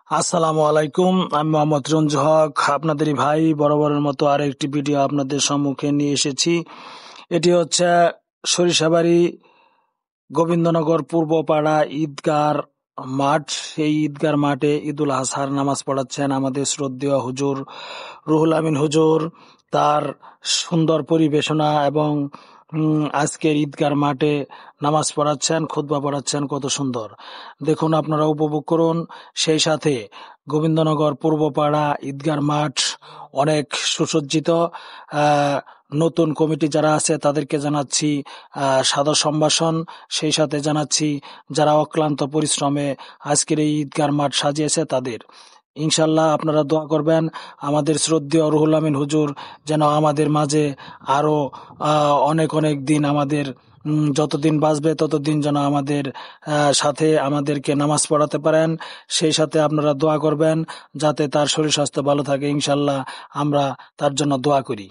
আসসালামু আলাইকুম। আমি মোহাম্মদ রঞ্জু হক, আপনাদেরই ভাই। বরাবরের মতো আরেকটি ভিডিও আপনাদের সম্মুখে নিয়ে এসেছি। এটি হচ্ছে সরিষাবাড়ি গোবিন্দনগর পূর্বপাড়া ঈদগার মাঠ। এই ঈদগার মাঠে ঈদুল আজহার নামাজ পড়াচ্ছেন আমাদের শ্রদ্ধেয় হুজুর রুহুল আমিন হুজুর। তার সুন্দর পরিবেশনা এবং আজকের ঈদগার মাঠে নামাজ পড়াচ্ছেন, খুতবা পড়াচ্ছেন, কত সুন্দর দেখুন, আপনারা উপভোগ করুন। সেই সাথে গোবিন্দনগর পূর্বপাড়া ঈদগার মাঠ অনেক সুসজ্জিত। নতুন কমিটি যারা আছে তাদেরকে জানাচ্ছি সাদর সম্ভাষণ। সেই সাথে জানাচ্ছি যারা অক্লান্ত পরিশ্রমে আজকের এই ঈদগার মাঠ সাজিয়েছে তাদের। ইনশাল্লাহ আপনারা দোয়া করবেন আমাদের শ্রদ্ধেয় রুহুল আমিন হুজুর যেন আমাদের মাঝে আরো অনেক অনেক দিন, আমাদের যতদিন বাঁচবে ততদিন যেন আমাদের সাথে আমাদেরকে নামাজ পড়াতে পারেন। সেই সাথে আপনারা দোয়া করবেন যাতে তার শরীর স্বাস্থ্য ভালো থাকে। ইনশাল্লাহ আমরা তার জন্য দোয়া করি।